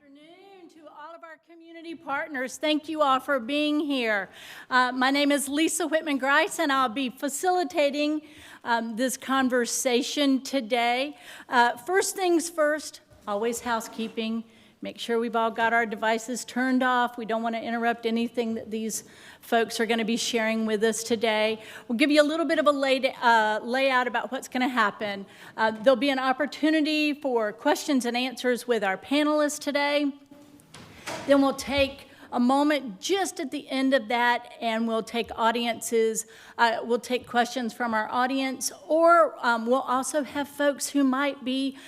Afternoon to all of our community partners. Thank you all for being here. My name is Lisa Whitman-Grice, and I'll be facilitating this conversation today. First things first, always housekeeping. Make sure we've all got our devices turned off. We don't want to interrupt anything that these folks are going to be sharing with us today. We'll give you a little bit of a layout about what's going to happen. There'll be an opportunity for questions and answers with our panelists today. Then we'll take a moment just at the end of that, and we'll take audiences. We'll take questions from our audience, or we'll also have folks who might be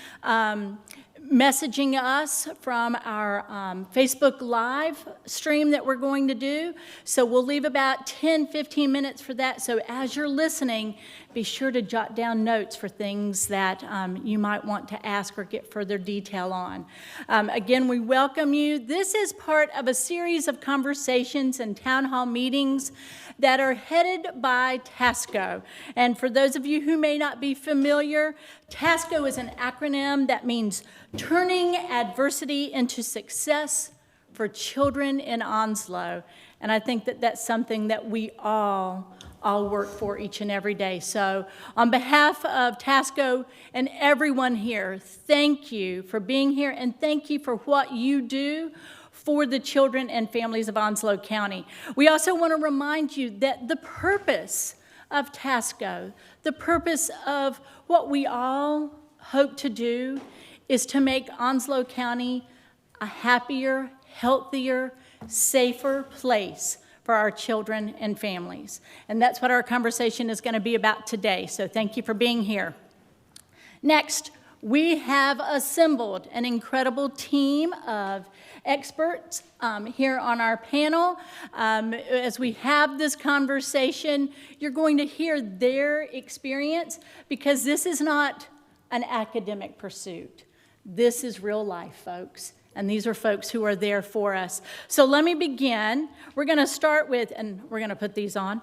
messaging us from our Facebook Live stream that we're going to do. So we'll leave about 10-15 minutes for that. So as you're listening, be sure to jot down notes for things that you might want to ask or get further detail on. Again, we welcome you. This is part of a series of conversations and town hall meetings that are headed by TASCO. And for those of you who may not be familiar, TASCO is an acronym that means Turning Adversity into Success for Children in Onslow. And I think that that's something that we all work for each and every day. So on behalf of TASCO and everyone here, thank you for being here, and thank you for what you do for the children and families of Onslow County. We also want to remind you that the purpose of TASCO, the purpose of what we all hope to do, is to make Onslow County a happier, healthier, safer place for our children and families. And that's what our conversation is going to be about today. So thank you for being here. Next, we have assembled an incredible team of experts here on our panel. As we have this conversation, you're going to hear their experience, because this is not an academic pursuit. This is real life, folks. And these are folks who are there for us. So let me begin. We're going to start with, and we're going to put these on.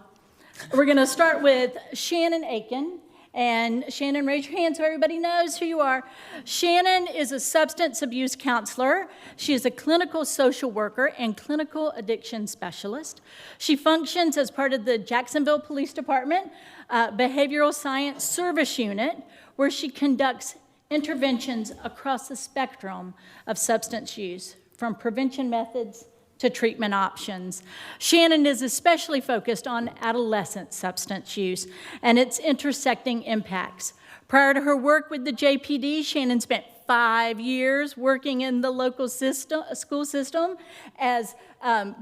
We're going to start with Shannon Aiken. And Shannon, raise your hand so everybody knows who you are. Shannon is a substance abuse counselor. She is a clinical social worker and clinical addiction specialist. She functions as part of the Jacksonville Police Department Behavioral Science Service Unit, where she conducts interventions across the spectrum of substance use, from prevention methods to treatment options. Shannon is especially focused on adolescent substance use and its intersecting impacts. Prior to her work with the JPD, Shannon spent 5 years working in the local school system as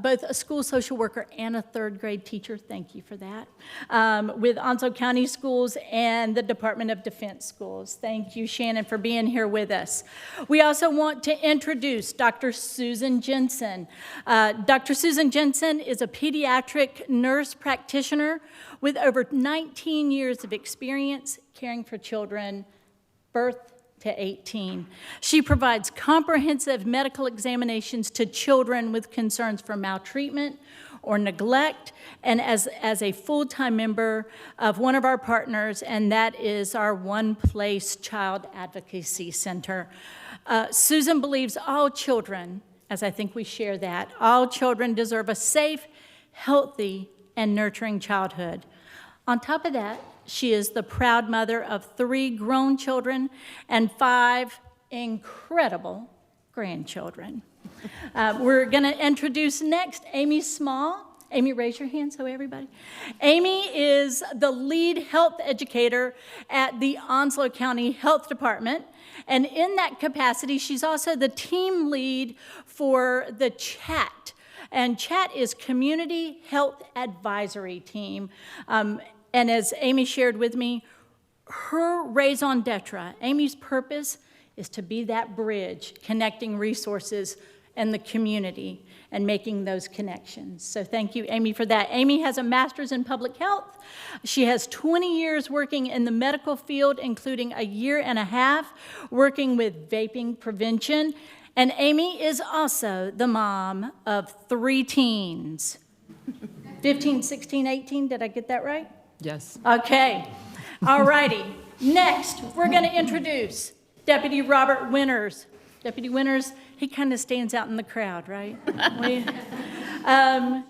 both a school social worker and a third grade teacher. Thank you for that. With Onslow County Schools and the Department of Defense Schools. Thank you, Shannon, for being here with us. We also want to introduce Dr. Susan Jensen. Dr. Susan Jensen is a pediatric nurse practitioner with over 19 years of experience caring for children birth to 18. She provides comprehensive medical examinations to children with concerns for maltreatment or neglect, and as a full-time member of one of our partners, and that is our One Place Child Advocacy Center. Susan believes all children, as I think we share that, all children deserve a safe, healthy, and nurturing childhood. On top of that, she is the proud mother of 3 grown children and 5 incredible grandchildren. We're going to introduce next Amy Small. Amy, raise your hand so everybody. Amy is the lead health educator at the Onslow County Health Department. And in that capacity, she's also the team lead for the CHAT. And CHAT is Community Health Advisory Team. And as Amy shared with me, her raison d'etre, Amy's purpose, is to be that bridge connecting resources and the community and making those connections. So thank you, Amy, for that. Amy has a master's in public health. She has 20 years working in the medical field, including a year and a half working with vaping prevention. And Amy is also the mom of 3 teens. 15, 16, 18, did I get that right? Yes. Okay. All righty. Next, we're going to introduce Deputy Robert Winters. Deputy Winters He kind of stands out in the crowd, right?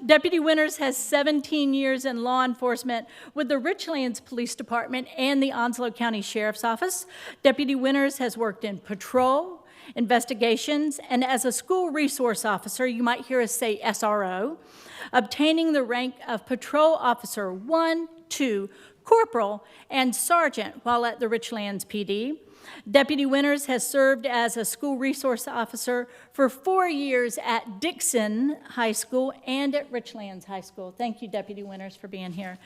Deputy Winters has 17 years in law enforcement with the Richlands Police Department and the Onslow County Sheriff's Office. Deputy Winters has worked in patrol, investigations, and as a school resource officer, you might hear us say SRO, obtaining the rank of Patrol Officer 1, 2, Corporal, and Sergeant while at the Richlands PD. Deputy Winters has served as a school resource officer for 4 years at Dixon High School and at Richlands High School. Thank you, Deputy Winters, for being here.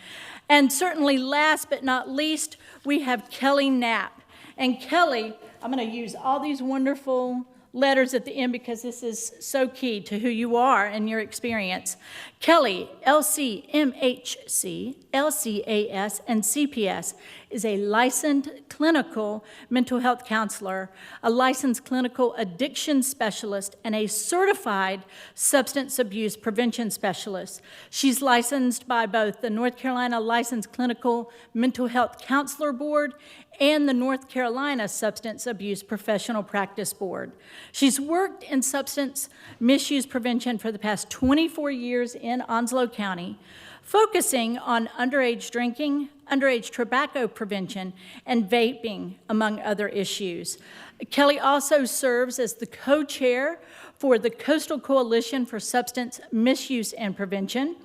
And certainly last but not least, we have Kelly Knapp. And Kelly, I'm going to use all these wonderful letters at the end because this is so key to who you are and your experience. Kelly, LC, MHC, LCAS, and CPS, is a licensed clinical mental health counselor, a licensed clinical addiction specialist, and a certified substance abuse prevention specialist. She's licensed by both the North Carolina Licensed Clinical Mental Health Counselor Board and the North Carolina Substance Abuse Professional Practice Board. She's worked in substance misuse prevention for the past 24 years in Onslow County, focusing on underage drinking, underage tobacco prevention, and vaping, among other issues. Kelly also serves as the co-chair for the Coastal Coalition for Substance Misuse and Prevention,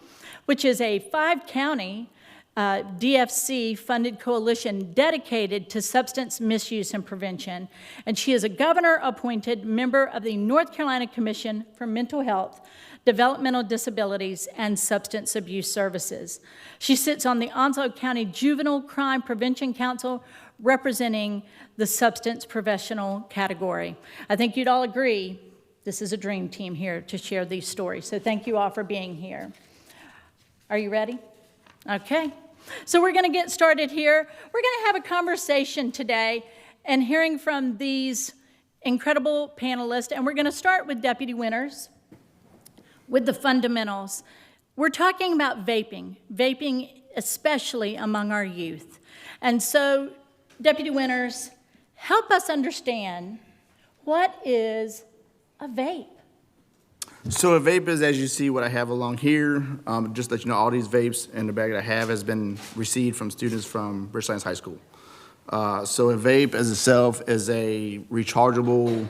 which is a 5-county DFC-funded coalition dedicated to substance misuse and prevention. And she is a governor-appointed member of the North Carolina Commission for Mental Health, Developmental Disabilities, and Substance Abuse Services. She sits on the Onslow County Juvenile Crime Prevention Council, representing the substance professional category. I think you'd all agree this is a dream team here to share these stories. So thank you all for being here. Are you ready? Okay. So we're going to get started here. We're going to have a conversation today and hearing from these incredible panelists. And we're going to start with Deputy Winters with the fundamentals. We're talking about vaping especially among our youth. And so, Deputy Winters, help us understand, what is a vape? So a vape is, as you see what I have along here, just to let you know, all these vapes in the bag that I have has been received from students from Richlands High School. So a vape as itself is a rechargeable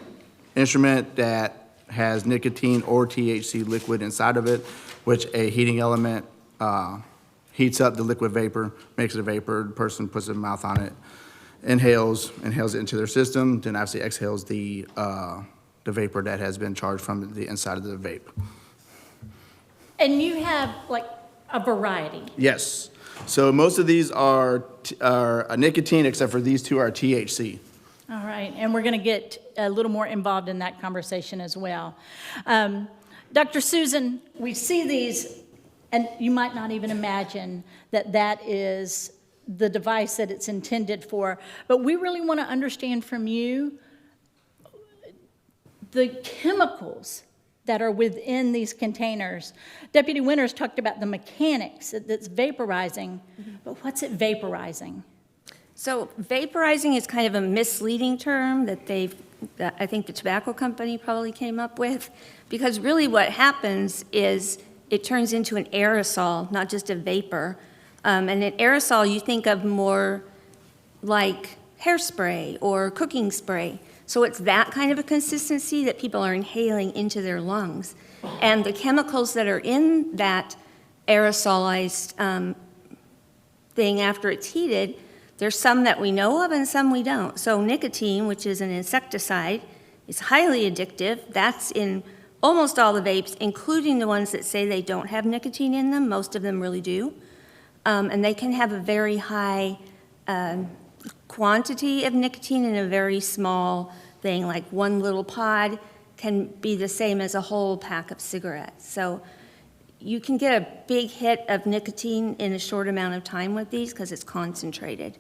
instrument that has nicotine or THC liquid inside of it, which a heating element heats up the liquid vapor, makes it a vapor. The person puts their mouth on it, inhales it into their system, then obviously exhales the vapor that has been charged from the inside of the vape. And you have like a variety. Yes. So most of these are a nicotine, except for these two are THC. All right, and we're going to get a little more involved in that conversation as well. Dr. Susan, we see these, and you might not even imagine that that is the device that it's intended for, but we really want to understand from you the chemicals that are within these containers. Deputy Winters talked about the mechanics that's vaporizing, but what's it vaporizing? So vaporizing is kind of a misleading term that I think the tobacco company probably came up with, because really what happens is it turns into an aerosol, not just a vapor. And an aerosol you think of more like hairspray or cooking spray. So it's that kind of a consistency that people are inhaling into their lungs. And the chemicals that are in that aerosolized thing after it's heated, there's some that we know of and some we don't. So nicotine, which is an insecticide, is highly addictive. That's in almost all the vapes, including the ones that say they don't have nicotine in them. Most of them really do. And they can have a very high quantity of nicotine in a very small thing, like one little pod can be the same as a whole pack of cigarettes. So you can get a big hit of nicotine in a short amount of time with these because it's concentrated.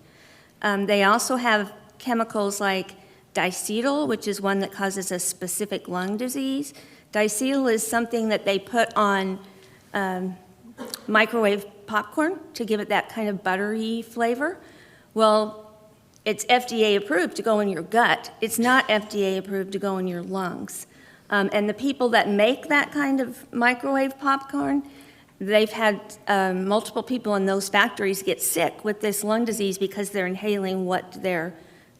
They also have chemicals like diacetyl, which is one that causes a specific lung disease. Diacetyl is something that they put on microwave popcorn to give it that kind of buttery flavor. Well, it's FDA approved to go in your gut. It's not FDA approved to go in your lungs. And the people that make that kind of microwave popcorn, they've had multiple people in those factories get sick with this lung disease because they're inhaling what they're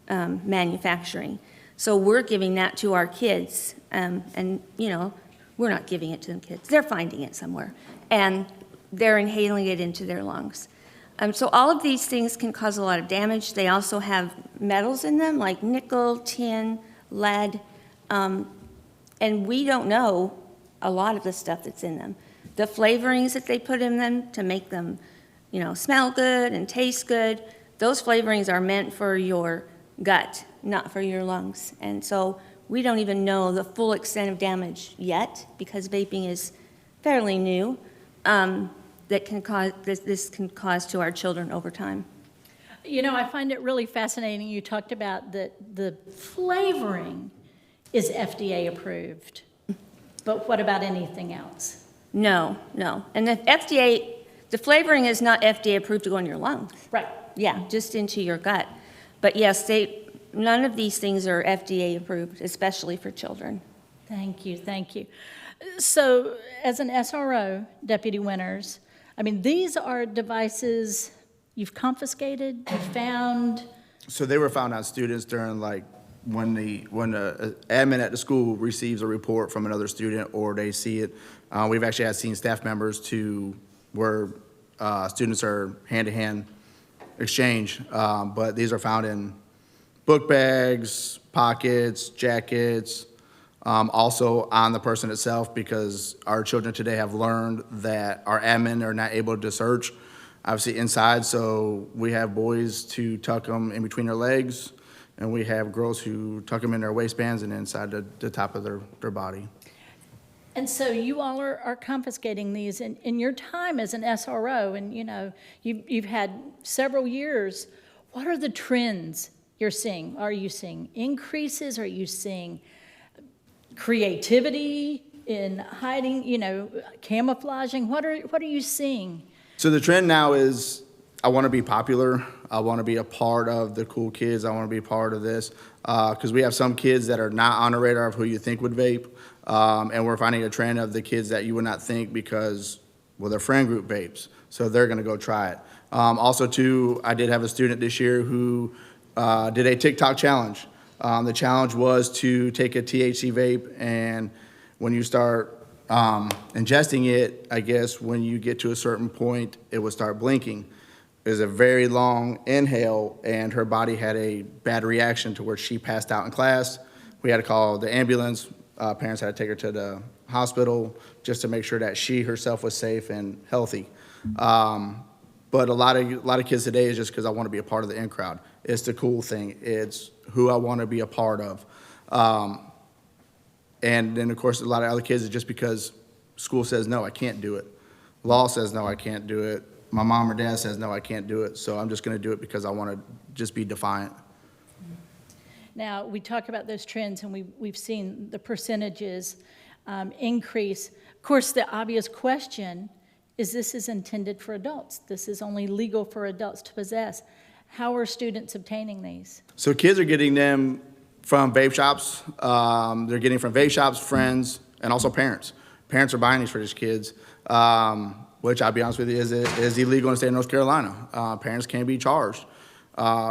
manufacturing. So we're giving that to our kids, and, you know, we're not giving it to the kids. They're finding it somewhere, and they're inhaling it into their lungs. So all of these things can cause a lot of damage. They also have metals in them, like nickel, tin, lead, and we don't know a lot of the stuff that's in them. The flavorings that they put in them to make them, you know, smell good and taste good, those flavorings are meant for your gut, not for your lungs. And so we don't even know the full extent of damage yet, because vaping is fairly new, that can cause, this can cause to our children over time. You know, I find it really fascinating. You talked about that the flavoring is FDA approved, but what about anything else? No. And the FDA, the flavoring is not FDA approved to go in your lungs. Right. Yeah, just into your gut. But yes, none of these things are FDA approved, especially for children. Thank you. So as an SRO, Deputy Winters, I mean, these are devices you've confiscated, you found? So they were found on students during like when the admin at the school receives a report from another student or they see it. We've actually seen staff members where students are hand-to-hand exchange, but these are found in book bags, pockets, jackets, also on the person itself, because our children today have learned that our admin are not able to search, obviously inside, so we have boys to tuck them in between their legs, and we have girls who tuck them in their waistbands and inside the top of their body. And so you all are confiscating these in your time as an SRO, and you know, you've had several years. What are the trends you're seeing? Are you seeing increases? Are you seeing creativity in hiding, you know, camouflaging? What are you seeing? So the trend now is I want to be popular. I want to be a part of the cool kids. I want to be a part of this because we have some kids that are not on the radar of who you think would vape. And we're finding a trend of the kids that you would not think because, well, their friend group vapes, so they're going to go try it. Also, too, I did have a student this year who did a TikTok challenge. The challenge was to take a THC vape, and when you start ingesting it, I guess when you get to a certain point, it would start blinking. It was a very long inhale, and her body had a bad reaction to where she passed out in class. We had to call the ambulance. Parents had to take her to the hospital just to make sure that she herself was safe and healthy. But a lot of kids today is just because I want to be a part of the in crowd. It's the cool thing. It's who I want to be a part of. And then, of course, a lot of other kids is just because school says, no, I can't do it. Law says, no, I can't do it. My mom or dad says, no, I can't do it. So I'm just going to do it because I want to just be defiant. Now, we talk about those trends, and we've seen the percentages increase. Of course, the obvious question is this is intended for adults. This is only legal for adults to possess. How are students obtaining these? So kids are getting them from vape shops. They're getting from vape shops, friends, and also parents. Parents are buying these for these kids, which I'll be honest with you is illegal in the state of North Carolina. Parents can be charged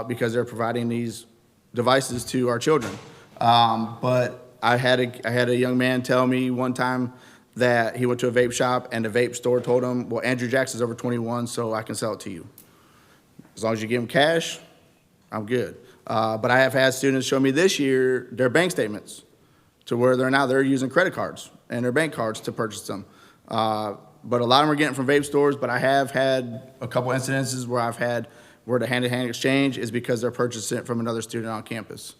because they're providing these devices to our children. But I had a young man tell me one time that he went to a vape shop and the vape store told him, well, Andrew Jackson's over 21, so I can sell it to you. As long as you give him cash, I'm good. But I have had students show me this year their bank statements to where they're using credit cards and their bank cards to purchase them. But a lot of them are getting from vape stores, but I have had a couple incidences where the hand-to-hand exchange is because they're purchasing it from another student on campus.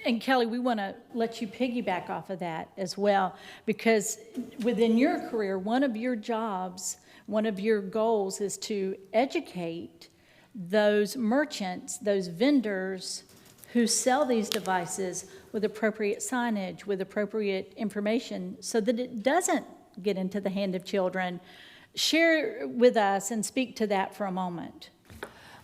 And Kelly, we want to let you piggyback off of that as well, because within your career, one of your jobs, one of your goals is to educate those merchants, those vendors who sell these devices with appropriate signage, with appropriate information, so that it doesn't get into the hand of children. Share with us and speak to that for a moment.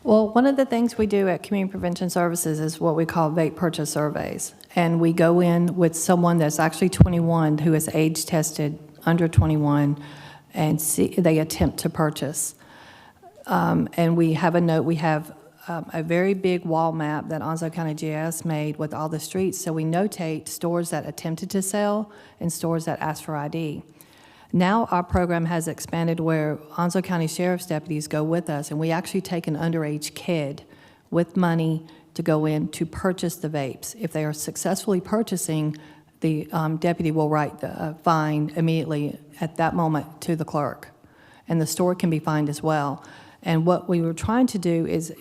Well, one of the things we do at Community Prevention Services is what we call vape purchase surveys. And we go in with someone that's actually 21 who is age tested under 21 and they attempt to purchase. And we have a note, we have a very big wall map that Onslow County GIS made with all the streets. So we notate stores that attempted to sell and stores that asked for ID. Now our program has expanded where Onslow County Sheriff's deputies go with us, and we actually take an underage kid with money to go in to purchase the vapes. If they are successfully purchasing, the deputy will write the fine immediately at that moment to the clerk, and the store can be fined as well. And what we were trying to do is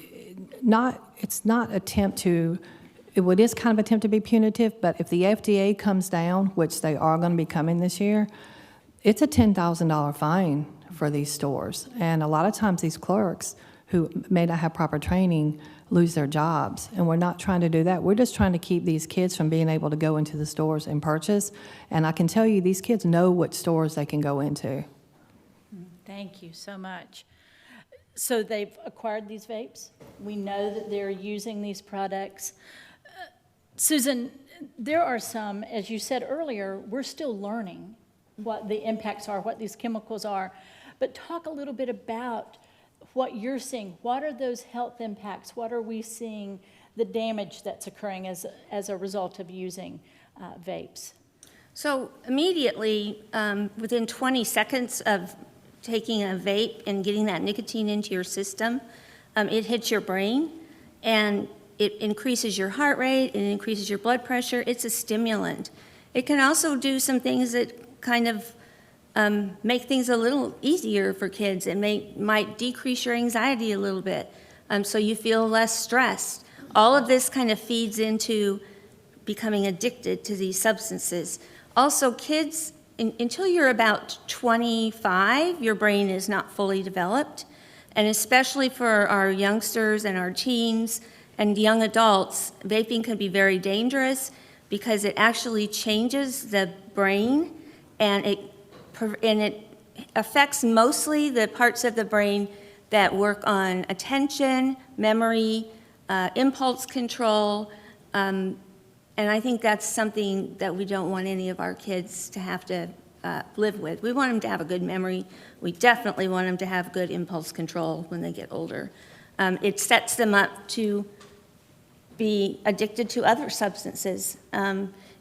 it's not attempt to, it is kind of attempt to be punitive, but if the FDA comes down, which they are going to be coming this year, it's a $10,000 fine for these stores. And a lot of times these clerks who may not have proper training lose their jobs. And we're not trying to do that. We're just trying to keep these kids from being able to go into the stores and purchase. And I can tell you, these kids know what stores they can go into. Thank you so much. So they've acquired these vapes. We know that they're using these products. Susan, there are some, as you said earlier, we're still learning what the impacts are, what these chemicals are. But talk a little bit about what you're seeing. What are those health impacts? What are we seeing, the damage that's occurring as a result of using vapes? So immediately, within 20 seconds of taking a vape and getting that nicotine into your system, it hits your brain, and it increases your heart rate, it increases your blood pressure. It's a stimulant. It can also do some things that kind of make things a little easier for kids. It might decrease your anxiety a little bit, so you feel less stressed. All of this kind of feeds into becoming addicted to these substances. Also, kids, until you're about 25, your brain is not fully developed, and especially for our youngsters and our teens and young adults, vaping can be very dangerous because it actually changes the brain, and it affects mostly the parts of the brain that work on attention, memory, impulse control, and I think that's something that we don't want any of our kids to have to live with. We want them to have a good memory. We definitely want them to have good impulse control when they get older. It sets them up to be addicted to other substances.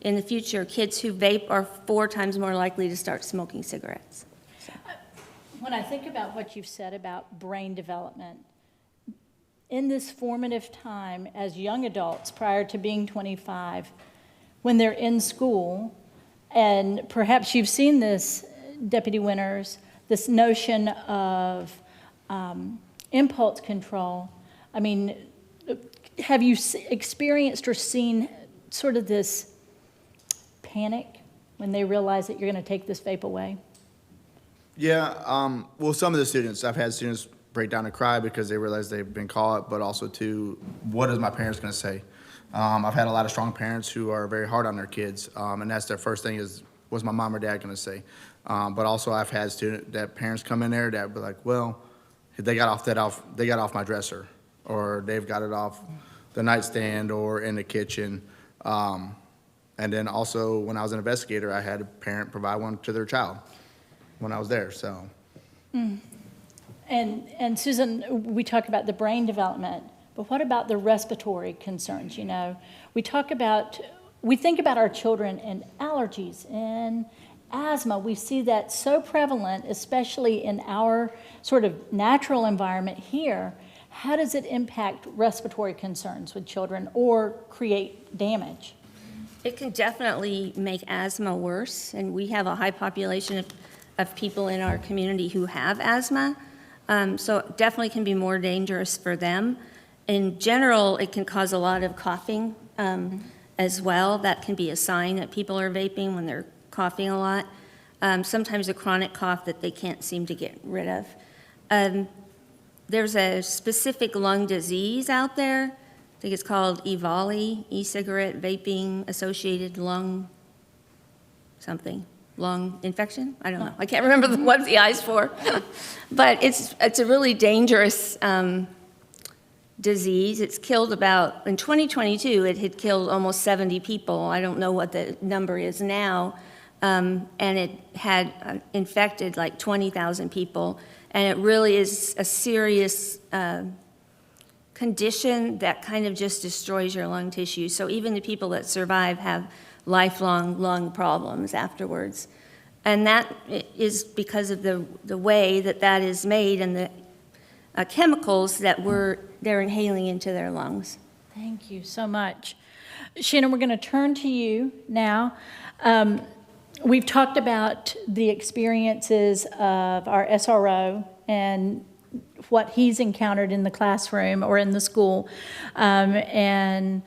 In the future, kids who vape are 4 times more likely to start smoking cigarettes. So. When I think about what you've said about brain development, in this formative time as young adults prior to being 25, when they're in school, and perhaps you've seen this, Deputy Winters, this notion of impulse control. I mean, have you experienced or seen sort of this panic when they realize that you're going to take this vape away? Yeah, well, some of the students, I've had students break down and cry because they realize they've been caught, but also too, what is my parents going to say? I've had a lot of strong parents who are very hard on their kids, and that's their first thing is, what's my mom or dad going to say? But also I've had parents come in there that be like, well, they got off my dresser, or they've got it off the nightstand or in the kitchen. And then also, when I was an investigator, I had a parent provide one to their child when I was there, so. And Susan, we talk about the brain development, but what about the respiratory concerns, you know? We think about our children and allergies and asthma. We see that so prevalent, especially in our sort of natural environment here. How does it impact respiratory concerns with children or create damage? It can definitely make asthma worse, and we have a high population of people in our community who have asthma, so it definitely can be more dangerous for them. In general, it can cause a lot of coughing as well. That can be a sign that people are vaping when they're coughing a lot. Sometimes a chronic cough that they can't seem to get rid of. There's a specific lung disease out there. I think it's called EVALI, e-cigarette vaping associated lung infection. I don't know. I can't remember what the I's for. But it's a really dangerous disease. It's killed about, in 2022, it had killed almost 70 people. I don't know what the number is now. And it had infected like 20,000 people. And it really is a serious condition that kind of just destroys your lung tissue. So even the people that survive have lifelong lung problems afterwards. And that is because of the way that is made and the chemicals that they're inhaling into their lungs. Thank you so much. Shannon, we're going to turn to you now. We've talked about the experiences of our SRO and what he's encountered in the classroom or in the school, and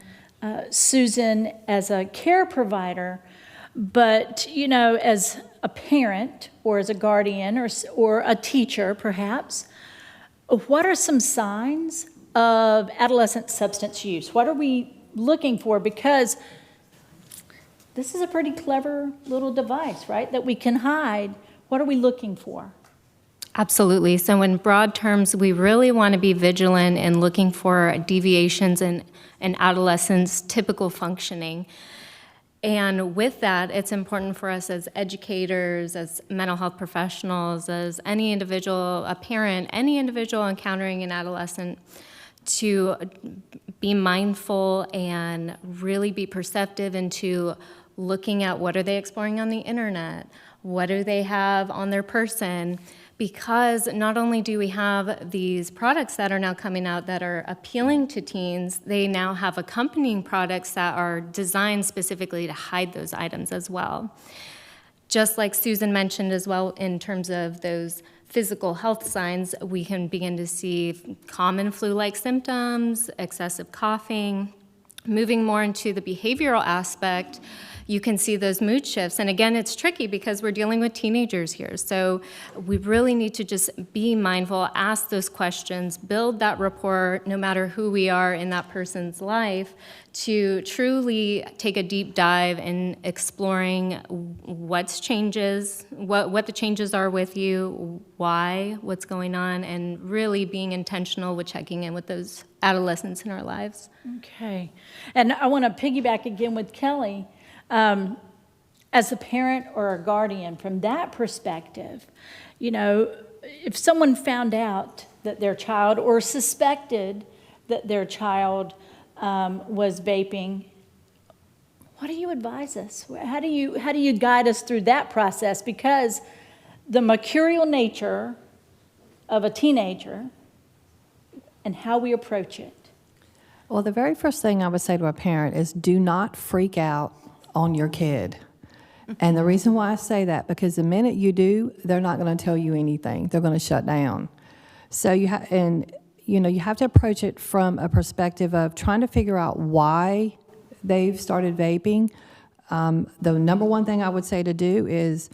Susan as a care provider. But, you know, as a parent or as a guardian or a teacher, perhaps, what are some signs of adolescent substance use? What are we looking for? Because this is a pretty clever little device, right, that we can hide. What are we looking for? Absolutely. So in broad terms, we really want to be vigilant in looking for deviations in adolescents' typical functioning. And with that, it's important for us as educators, as mental health professionals, as any individual, a parent, any individual encountering an adolescent, to be mindful and really be perceptive into looking at what are they exploring on the internet, what do they have on their person, because not only do we have these products that are now coming out that are appealing to teens, they now have accompanying products that are designed specifically to hide those items as well. Just like Susan mentioned as well, in terms of those physical health signs, we can begin to see common flu-like symptoms, excessive coughing. Moving more into the behavioral aspect, you can see those mood shifts. And again, it's tricky because we're dealing with teenagers here. So we really need to just be mindful, ask those questions, build that rapport, no matter who we are in that person's life, to truly take a deep dive in exploring what the changes are with you, why, what's going on, and really being intentional with checking in with those adolescents in our lives. Okay. And I want to piggyback again with Kelly. As a parent or a guardian, from that perspective, you know, if someone found out that their child or suspected that their child was vaping, what do you advise us? How do you guide us through that process? Because the mercurial nature of a teenager and how we approach it. Well, the very first thing I would say to a parent is do not freak out on your kid. And the reason why I say that, because the minute you do, they're not going to tell you anything. They're going to shut down. So you have to approach it from a perspective of trying to figure out why they've started vaping. The number one thing I would say to do is,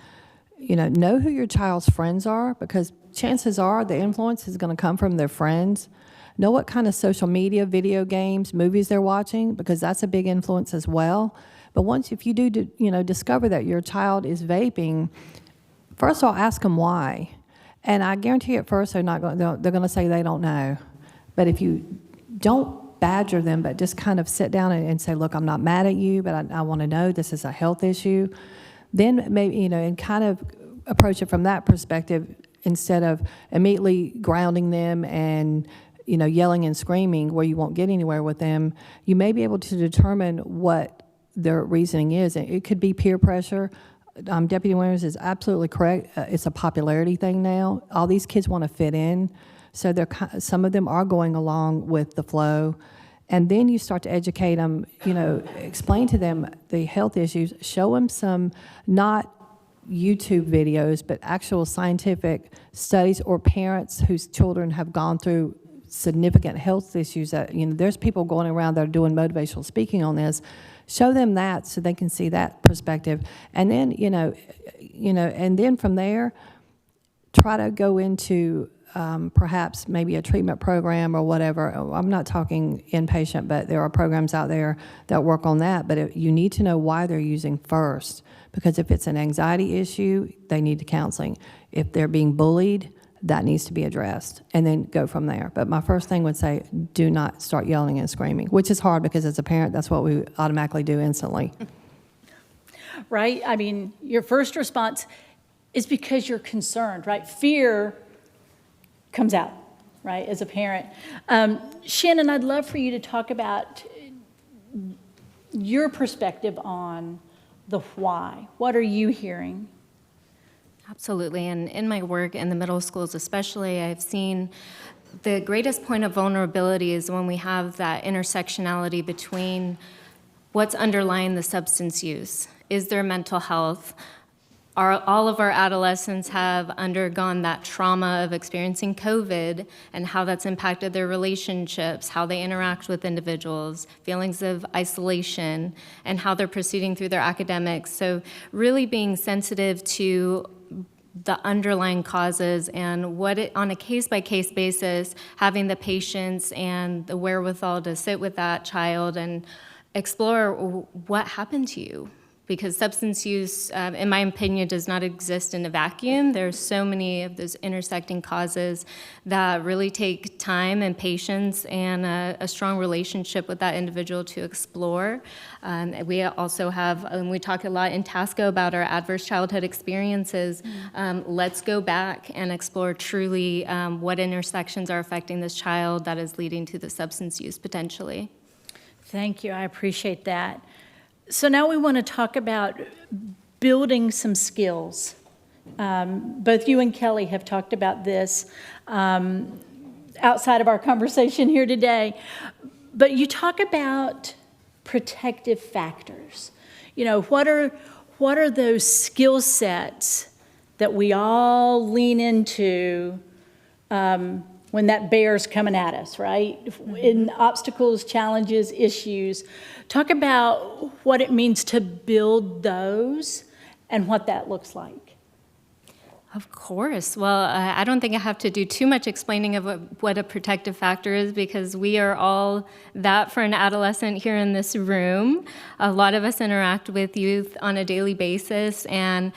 know who your child's friends are, because chances are the influence is going to come from their friends. Know what kind of social media, video games, movies they're watching, because that's a big influence as well. But if you do, discover that your child is vaping, first of all, ask them why. And I guarantee at first they're going to say they don't know. But if you don't badger them, but just kind of sit down and say, look, I'm not mad at you, but I want to know this is a health issue, then maybe, and kind of approach it from that perspective instead of immediately grounding them and yelling and screaming where you won't get anywhere with them. You may be able to determine what their reasoning is. It could be peer pressure. Deputy Winters is absolutely correct. It's a popularity thing now. All these kids want to fit in, so some of them are going along with the flow. And then you start to educate them, explain to them the health issues, show them some, not YouTube videos, but actual scientific studies or parents whose children have gone through significant health issues that, there's people going around that are doing motivational speaking on this. Show them that so they can see that perspective. And then, and then from there, try to go into perhaps maybe a treatment program or whatever. I'm not talking inpatient, but there are programs out there that work on that. But you need to know why they're using first, because if it's an anxiety issue, they need counseling. If they're being bullied, that needs to be addressed, and then go from there. But my first thing would say, do not start yelling and screaming, which is hard because as a parent, that's what we automatically do instantly. Right? I mean, your first response is because you're concerned, right? Fear comes out, right, as a parent. Shannon, I'd love for you to talk about your perspective on the why. What are you hearing? Absolutely, and in my work in the middle schools especially, I've seen the greatest point of vulnerability is when we have that intersectionality between what's underlying the substance use. Is there mental health? All of our adolescents have undergone that trauma of experiencing COVID and how that's impacted their relationships, how they interact with individuals, feelings of isolation, and how they're proceeding through their academics. So really being sensitive to the underlying causes and on a case-by-case basis, having the patience and the wherewithal to sit with that child and explore what happened to you. Because substance use, in my opinion, does not exist in a vacuum. There's so many of those intersecting causes that really take time and patience and a strong relationship with that individual to explore. We also have, and we talk a lot in TASCO about our adverse childhood experiences. Let's go back and explore truly what intersections are affecting this child that is leading to the substance use potentially. Thank you. I appreciate that. So now we want to talk about building some skills. Both you and Kelly have talked about this outside of our conversation here today. But you talk about protective factors. You know, what are those skill sets that we all lean into when that bear's coming at us, right? In obstacles, challenges, issues. Talk about what it means to build those and what that looks like. Of course. Well, I don't think I have to do too much explaining of what a protective factor is because we are all that for an adolescent here in this room. A lot of us interact with youth on a daily basis, and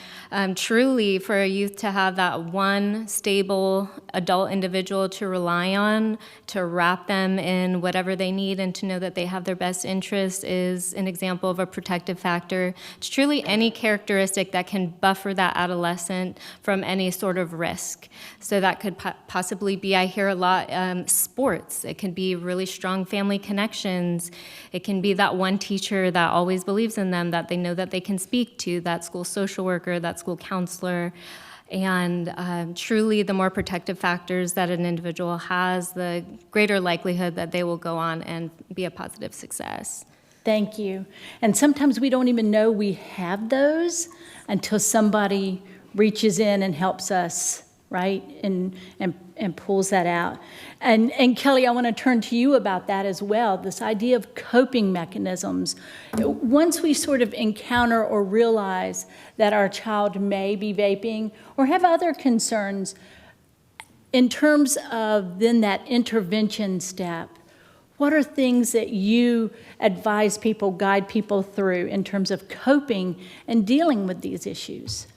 truly for a youth to have that one stable adult individual to rely on, to wrap them in whatever they need and to know that they have their best interest is an example of a protective factor. It's truly any characteristic that can buffer that adolescent from any sort of risk. So that could possibly be, I hear a lot, sports. It can be really strong family connections. It can be that one teacher that always believes in them, that they know that they can speak to, that school social worker, that school counselor. And truly, the more protective factors that an individual has, the greater likelihood that they will go on and be a positive success. Thank you. And sometimes we don't even know we have those until somebody reaches in and helps us, right, and pulls that out. And Kelly, I want to turn to you about that as well, this idea of coping mechanisms. Once we sort of encounter or realize that our child may be vaping or have other concerns, in terms of then that intervention step, what are things that you advise people, guide people through in terms of coping and dealing with these issues?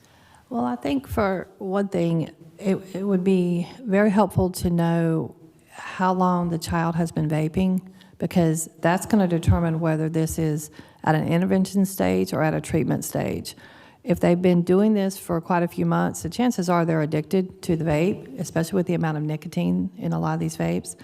Well, I think for one thing, it would be very helpful to know how long the child has been vaping, because that's going to determine whether this is at an intervention stage or at a treatment stage. If they've been doing this for quite a few months, the chances are they're addicted to the vape, especially with the amount of nicotine in a lot of these vapes.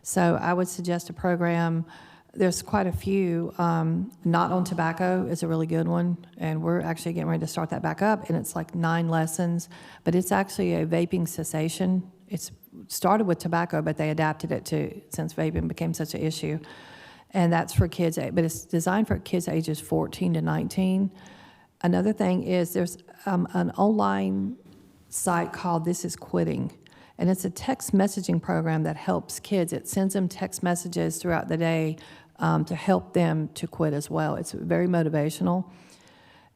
So I would suggest a program. There's quite a few. Not on Tobacco is a really good one, and we're actually getting ready to start that back up, and it's like 9 lessons, but it's actually a vaping cessation. It's started with tobacco, but they adapted it to, since vaping became such an issue, and that's for kids, but it's designed for kids ages 14 to 19. Another thing is there's an online site called This Is Quitting, and it's a text messaging program that helps kids. It sends them text messages throughout the day to help them to quit as well. It's very motivational.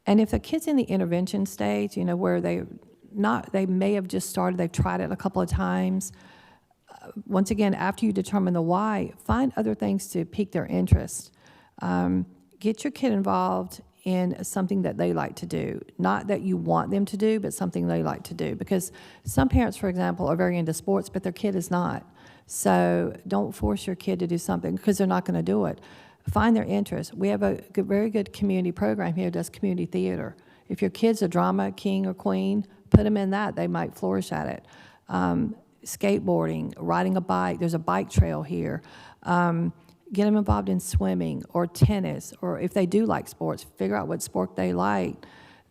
And if the kid's in the intervention stage, you know, where they may have just started, they've tried it a couple of times. Once again, after you determine the why, find other things to pique their interest. Get your kid involved in something that they like to do. Not that you want them to do, but something they like to do. Because some parents, for example, are very into sports, but their kid is not. So don't force your kid to do something because they're not going to do it. Find their interest. We have a very good community program here that does community theater. If your kid's a drama king or queen, put them in that. They might flourish at it. Skateboarding, riding a bike. There's a bike trail here. Get them involved in swimming or tennis, or if they do like sports, figure out what sport they like,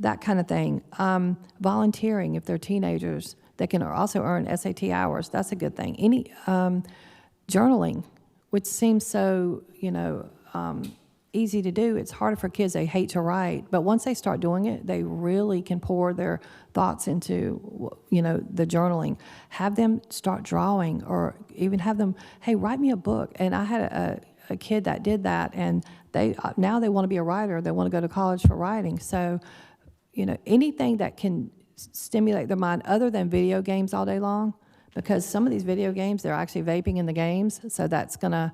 that kind of thing. Volunteering, if they're teenagers, they can also earn SAT hours. That's a good thing. Any journaling, which seems so, easy to do. It's harder for kids. They hate to write. But once they start doing it, they really can pour their thoughts into, the journaling. Have them start drawing, or even have them, hey, write me a book. And I had a kid that did that, and now they want to be a writer. They want to go to college for writing. So, anything that can stimulate their mind other than video games all day long, because some of these video games, they're actually vaping in the games. So that's going to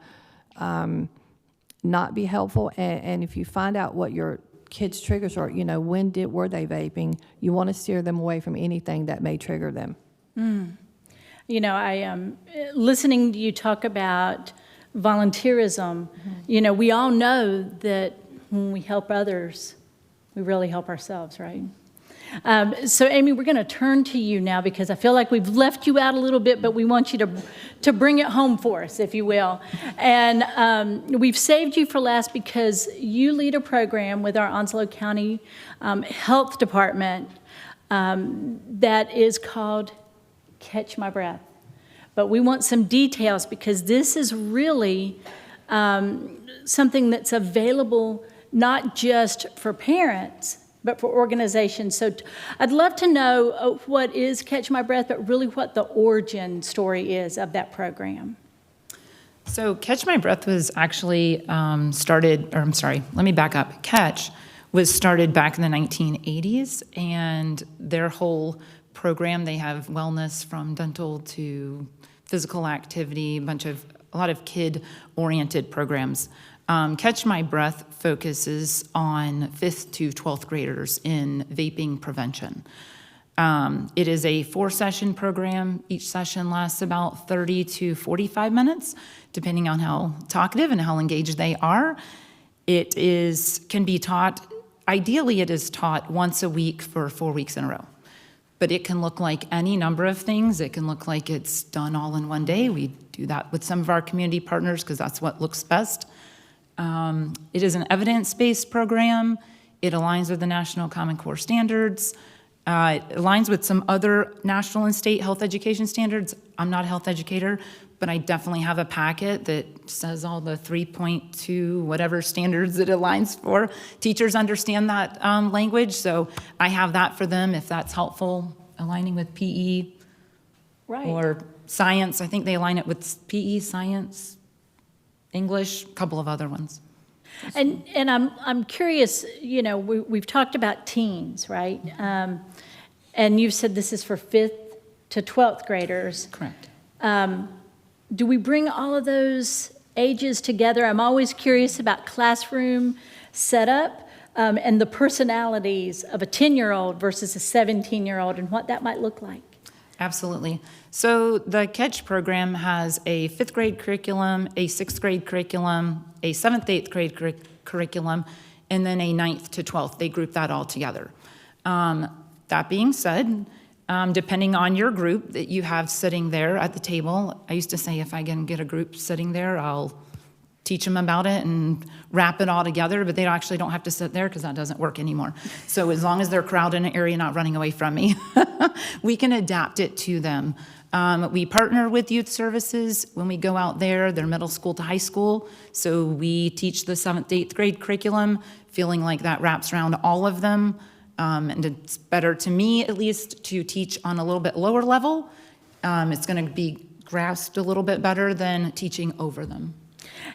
not be helpful. And if you find out what your kids' triggers are, were they vaping, you want to steer them away from anything that may trigger them. I am listening to you talk about volunteerism. We all know that when we help others, we really help ourselves, right? So, Amy, we're going to turn to you now because I feel like we've left you out a little bit, but we want you to bring it home for us, if you will. And we've saved you for last because you lead a program with our Onslow County Health Department that is called Catch My Breath. But we want some details because this is really something that's available not just for parents, but for organizations. So I'd love to know what is Catch My Breath, but really what the origin story is of that program. So Catch My Breath was actually let me back up. Catch was started back in the 1980s, and their whole program, they have wellness from dental to physical activity, a lot of kid-oriented programs. Catch My Breath focuses on 5th to 12th graders in vaping prevention. It is a 4-session program. Each session lasts about 30 to 45 minutes, depending on how talkative and how engaged they are. Can be taught, ideally it is taught once a week for 4 weeks in a row. But it can look like any number of things. It can look like it's done all in one day. We do that with some of our community partners because that's what looks best. It is an evidence-based program. It aligns with the National Common Core standards. It aligns with some other national and state health education standards. I'm not a health educator, but I definitely have a packet that says all the 3.2 whatever standards it aligns for. Teachers understand that language, so I have that for them if that's helpful, aligning with PE. Right. Or science. I think they align it with PE, science, English, a couple of other ones. And I'm curious, we've talked about teens, right? And you've said this is for 5th to 12th graders. Correct. Do we bring all of those ages together? I'm always curious about classroom setup and the personalities of a 10-year-old versus a 17-year-old and what that might look like. Absolutely. So the Catch program has a 5th grade curriculum, a 6th grade curriculum, a 7th, 8th grade curriculum, and then a 9th to 12th. They group that all together. That being said, depending on your group that you have sitting there at the table, I used to say if I can get a group sitting there, I'll teach them about it and wrap it all together, but they actually don't have to sit there because that doesn't work anymore. So as long as they're crowded in an area, not running away from me, we can adapt it to them. We partner with youth services when we go out there. They're middle school to high school, so we teach the 7th, 8th grade curriculum, feeling like that wraps around all of them. And it's better to me, at least, to teach on a little bit lower level. It's going to be grasped a little bit better than teaching over them.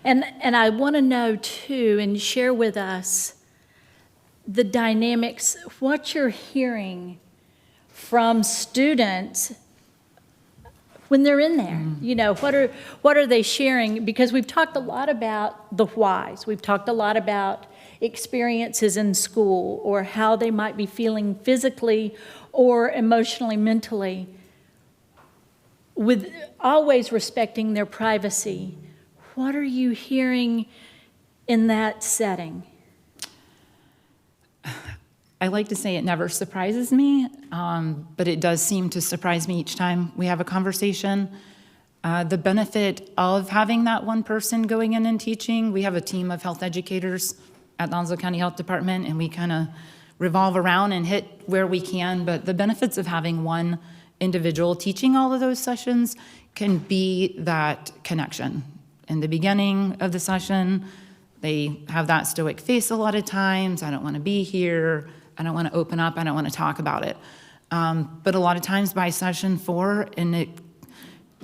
And I want to know, too, and share with us the dynamics, what you're hearing from students, when they're in there? You know, what are they sharing? Because we've talked a lot about the whys. We've talked a lot about experiences in school or how they might be feeling physically or emotionally, mentally, with always respecting their privacy. What are you hearing in that setting? I like to say it never surprises me, but it does seem to surprise me each time we have a conversation. The benefit of having that one person going in and teaching, we have a team of health educators at the Onslow County Health Department, and we kind of revolve around and hit where we can, but the benefits of having one individual teaching all of those sessions can be that connection. In the beginning of the session, they have that stoic face a lot of times. I don't want to be here. I don't want to open up. I don't want to talk about it. But a lot of times by session 4, and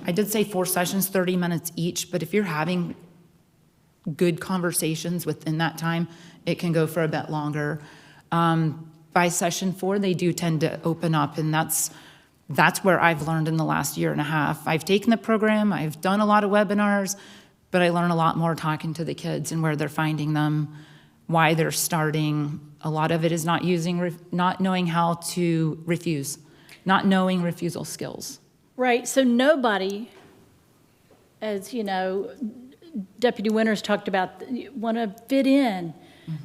I did say 4 sessions, 30 minutes each, but if you're having good conversations within that time, it can go for a bit longer. By session 4, they do tend to open up, and that's where I've learned in the last year and a half. I've taken the program, I've done a lot of webinars, but I learn a lot more talking to the kids and where they're finding them, why they're starting. A lot of it is not knowing how to refuse, not knowing refusal skills. Right, so nobody, as you know, Deputy Winters talked about, want to fit in.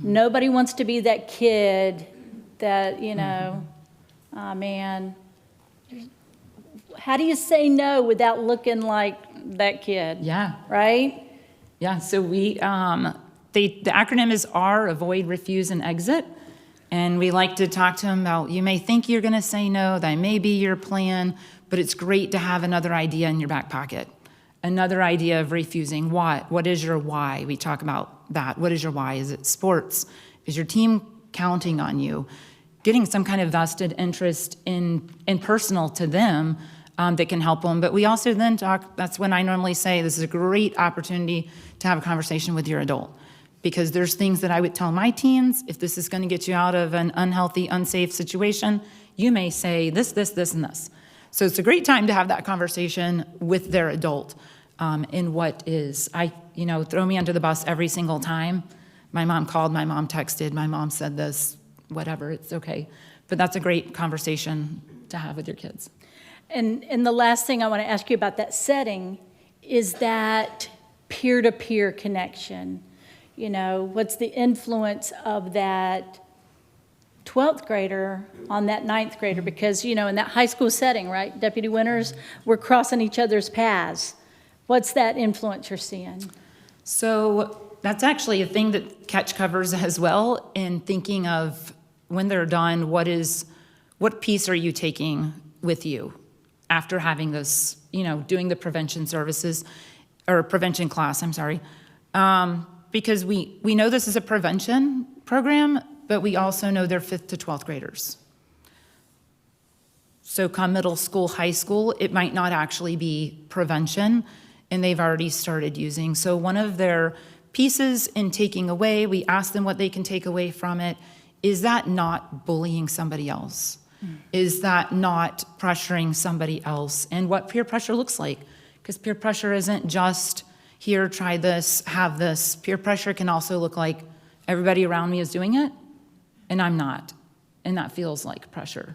Nobody wants to be that kid that, you know, oh man, how do you say no without looking like that kid? Yeah. Right? Yeah, so we, the acronym is R, avoid, refuse, and exit. And we like to talk to them about, you may think you're gonna say no, that may be your plan, but it's great to have another idea in your back pocket. Another idea of refusing. What is your why? We talk about that. What is your why? Is it sports? Is your team counting on you? Getting some kind of vested interest in personal to them that can help them. But we also then talk, that's when I normally say this is a great opportunity to have a conversation with your adult. Because there's things that I would tell my teens, if this is gonna get you out of an unhealthy, unsafe situation, you may say this, this, this, and this. So it's a great time to have that conversation with their adult in what is, throw me under the bus every single time. My mom called, my mom texted, my mom said this, whatever, it's okay. But that's a great conversation to have with your kids. And the last thing I want to ask you about that setting is that peer-to-peer connection. You know, what's the influence of that 12th grader on that 9th grader? Because, you know, in that high school setting, right, Deputy Winters, we're crossing each other's paths. What's that influence you're seeing? So that's actually a thing that Catch covers as well in thinking of when they're done, what piece are you taking with you after having this, doing the prevention services or prevention class, I'm sorry. Because we know this is a prevention program, but we also know they're 5th to 12th graders. So come middle school, high school, it might not actually be prevention, and they've already started using. So one of their pieces in taking away, we ask them what they can take away from it. Is that not bullying somebody else? Is that not pressuring somebody else? And what peer pressure looks like. Because peer pressure isn't just, here, try this, have this. Peer pressure can also look like everybody around me is doing it, and I'm not. And that feels like pressure.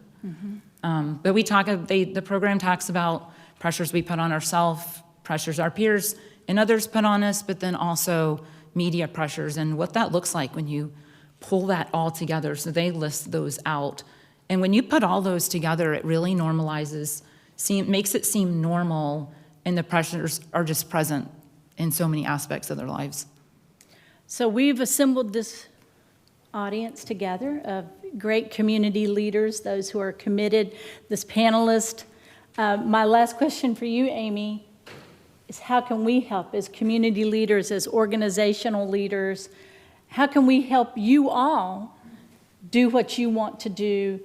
But the program talks about pressures we put on ourselves, pressures our peers and others put on us, but then also media pressures and what that looks like when you pull that all together. So they list those out. And when you put all those together, it really normalizes, makes it seem normal, and the pressures are just present in so many aspects of their lives. So we've assembled this audience together of great community leaders, those who are committed, this panelist. My last question for you, Amy, is how can we help as community leaders, as organizational leaders? How can we help you all do what you want to do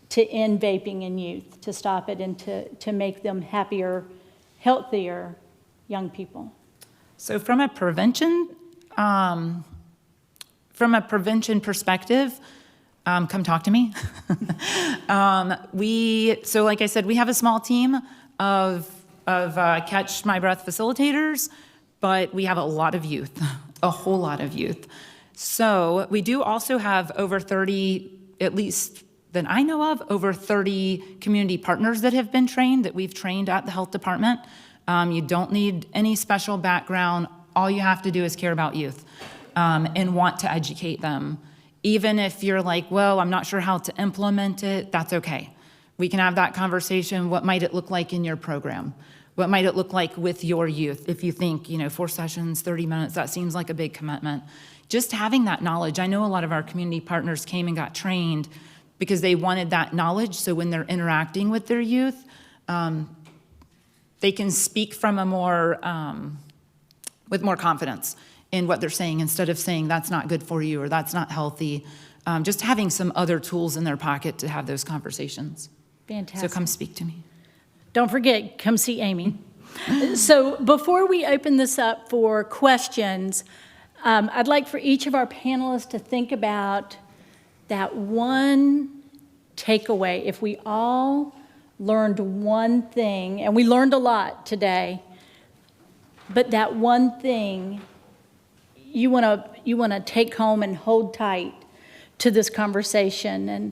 to end vaping in youth, to stop it and to make them happier, healthier young people? So from a prevention perspective, come talk to me. So like I said, we have a small team of Catch My Breath facilitators, but we have a lot of youth, a whole lot of youth. So we do also have over 30, at least that I know of, over 30 community partners that have been trained, that we've trained at the health department. You don't need any special background. All you have to do is care about youth and want to educate them. Even if you're like, well, I'm not sure how to implement it, that's okay. We can have that conversation. What might it look like in your program? What might it look like with your youth? If you think, 4 sessions, 30 minutes, that seems like a big commitment. Just having that knowledge. I know a lot of our community partners came and got trained because they wanted that knowledge, so when they're interacting with their youth, they can speak from a more, with more confidence in what they're saying, instead of saying that's not good for you or that's not healthy. Just having some other tools in their pocket to have those conversations. Fantastic. So come speak to me. Don't forget, come see Amy. So before we open this up for questions, I'd like for each of our panelists to think about that one takeaway. If we all learned one thing, and we learned a lot today, but that one thing you want to take home and hold tight to this conversation. And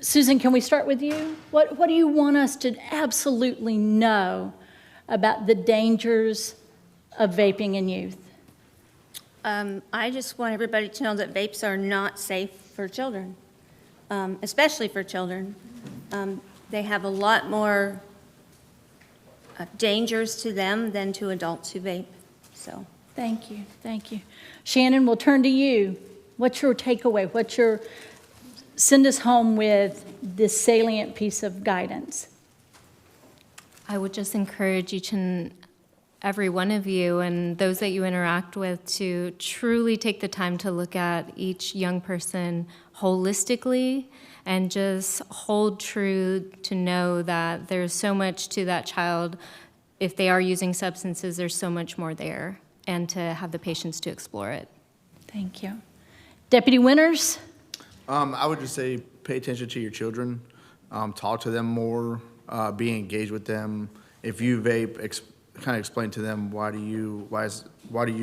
Susan, can we start with you? What do you want us to absolutely know about the dangers of vaping in youth? I just want everybody to know that vapes are not safe for children, especially for children. They have a lot more dangers to them than to adults who vape. So, Thank you, thank you. Shannon, we'll turn to you. What's your takeaway? Send us home with this salient piece of guidance. I would just encourage each and every one of you and those that you interact with to truly take the time to look at each young person holistically and just hold true to know that there's so much to that child. If they are using substances, there's so much more there, and to have the patience to explore it. Thank you. Deputy Winters? I would just say pay attention to your children, talk to them more, be engaged with them. If you vape, kind of explain to them why do you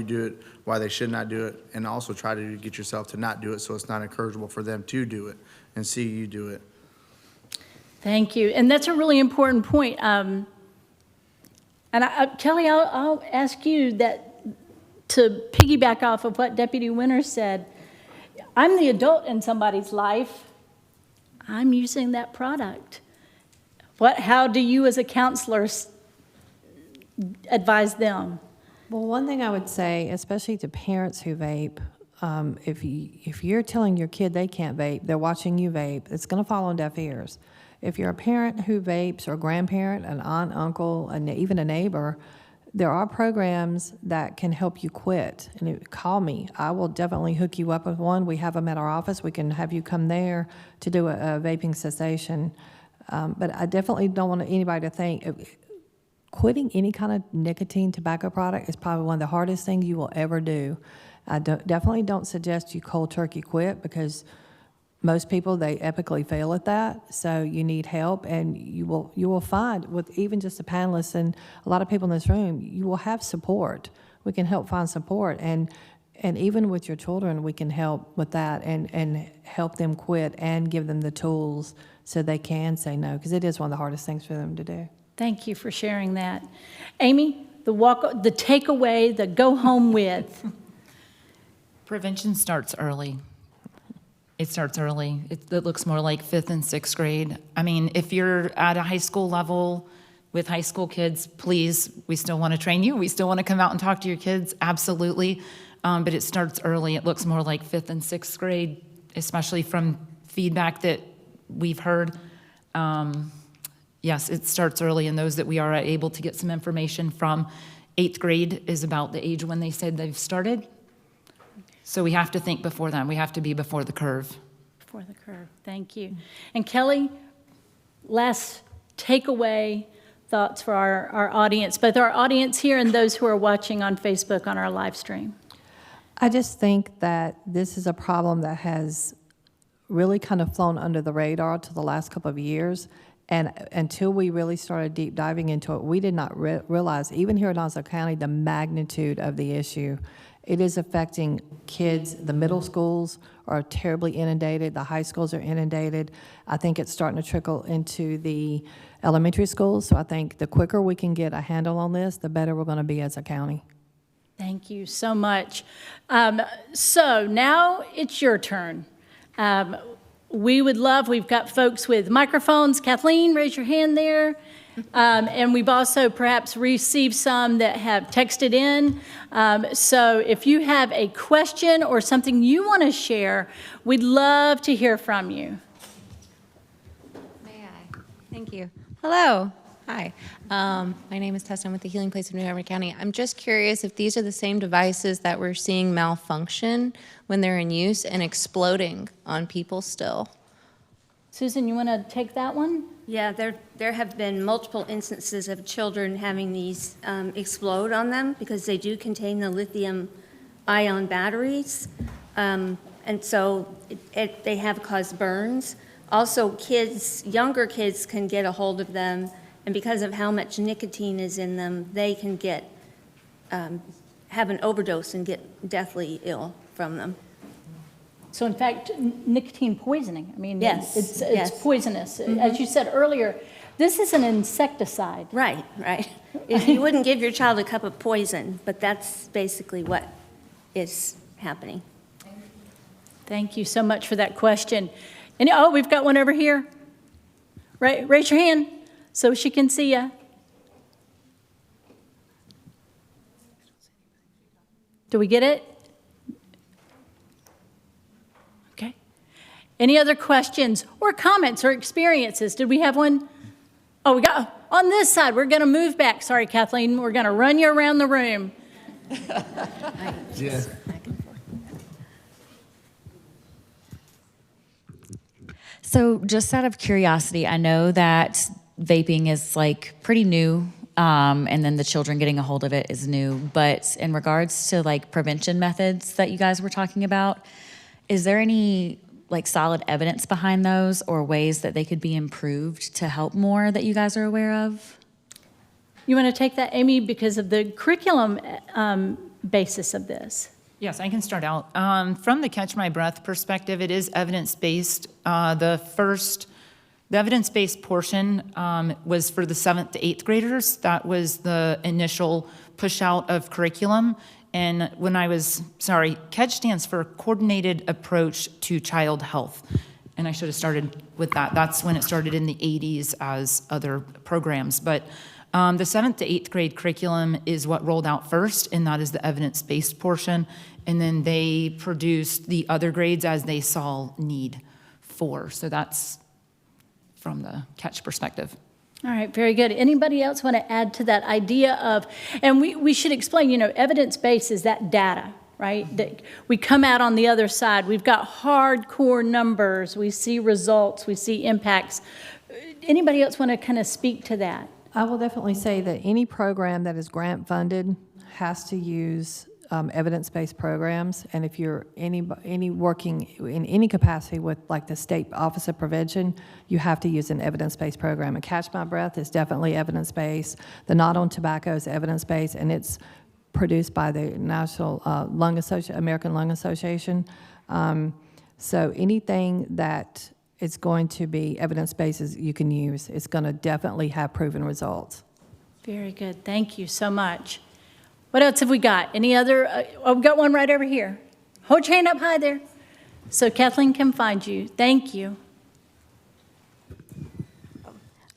do it, why they should not do it, and also try to get yourself to not do it so it's not encourageable for them to do it and see you do it. Thank you. And that's a really important point. And Kelly, I'll ask you to piggyback off of what Deputy Winters said. I'm the adult in somebody's life. I'm using that product. How do you as a counselor advise them? Well, one thing I would say, especially to parents who vape, if you're telling your kid they can't vape, they're watching you vape, it's going to fall on deaf ears. If you're a parent who vapes, or a grandparent, an aunt, uncle, and even a neighbor, there are programs that can help you quit. And call me. I will definitely hook you up with one. We have them at our office. We can have you come there to do a vaping cessation. But I definitely don't want anybody to think quitting any kind of nicotine tobacco product is probably one of the hardest things you will ever do. I definitely don't suggest you cold turkey quit, because most people, they epically fail at that. So you need help, and you will find, with even just the panelists and a lot of people in this room, you will have support. We can help find support, and even with your children, we can help with that and help them quit and give them the tools so they can say no, because it is one of the hardest things for them to do. Thank you for sharing that. Amy, the takeaway, the go home with. Prevention starts early. It starts early. It looks more like 5th and 6th grade. I mean, if you're at a high school level with high school kids, please, we still want to train you. We still want to come out and talk to your kids, absolutely. But it starts early. It looks more like 5th and 6th grade, especially from feedback that we've heard. Yes, it starts early, and those that we are able to get some information from. 8th grade is about the age when they said they've started. So we have to think before then. We have to be before the curve. Before the curve. Thank you. And Kelly, last takeaway thoughts for our audience, both our audience here and those who are watching on Facebook on our live stream. I just think that this is a problem that has really kind of flown under the radar to the last couple of years. And until we really started deep diving into it, we did not realize, even here in Onslow County, the magnitude of the issue. It is affecting kids. The middle schools are terribly inundated. The high schools are inundated. I think it's starting to trickle into the elementary schools. So I think the quicker we can get a handle on this, the better we're going to be as a county. Thank you so much. So now it's your turn. We've got folks with microphones. Kathleen, raise your hand there. And we've also perhaps received some that have texted in. So if you have a question or something you want to share, we'd love to hear from you. May I? Thank you. Hello. Hi. My name is Tessa. I'm with the Healing Place of New Harmony County. I'm just curious if these are the same devices that we're seeing malfunction when they're in use and exploding on people still. Susan, you want to take that one? Yeah, there have been multiple instances of children having these explode on them because they do contain the lithium-ion batteries. And so they have caused burns. Also, younger kids can get a hold of them, and because of how much nicotine is in them, they can have an overdose and get deathly ill from them. So in fact, nicotine poisoning, I mean, Yes, it's yes. poisonous. As you said earlier, this is an insecticide. Right. You wouldn't give your child a cup of poison, but that's basically what is happening. Thank you so much for that question. And we've got one over here. Right, raise your hand so she can see you. Do we get it? Okay. Any other questions or comments or experiences? Did we have one? Oh, we got on this side. We're going to move back. Sorry, Kathleen. We're going to run you around the room. Yeah. So just out of curiosity, I know that vaping is like pretty new, and then the children getting a hold of it is new. But in regards to like prevention methods that you guys were talking about, is there any like solid evidence behind those or ways that they could be improved to help more that you guys are aware of? You want to take that, Amy, because of the curriculum basis of this? Yes, I can start out. From the Catch My Breath perspective, it is evidence-based. The evidence-based portion was for the 7th to 8th graders. That was the initial push out of curriculum. And CATCH stands for Coordinated Approach to Child Health. And I should have started with that. That's when it started in the 80s as other programs. But the 7th to 8th grade curriculum is what rolled out first, and that is the evidence-based portion. And then they produced the other grades as they saw need for. So that's from the CATCH perspective. All right, very good. Anybody else want to add to that idea of, and we should explain, evidence-based is that data, right? That we come out on the other side. We've got hardcore numbers. We see results. We see impacts. Anybody else want to kind of speak to that? I will definitely say that any program that is grant funded has to use evidence-based programs, and if you're any working in any capacity with like the State Office of Prevention, you have to use an evidence-based program. And Catch My Breath is definitely evidence-based. The Not on Tobacco is evidence-based, and it's produced by the National American Lung Association. So anything that is going to be evidence-based you can use. It's going to definitely have proven results. Very good. Thank you so much. What else have we got? Any other? We've got one right over here. Hold your hand up high there so Kathleen can find you. Thank you.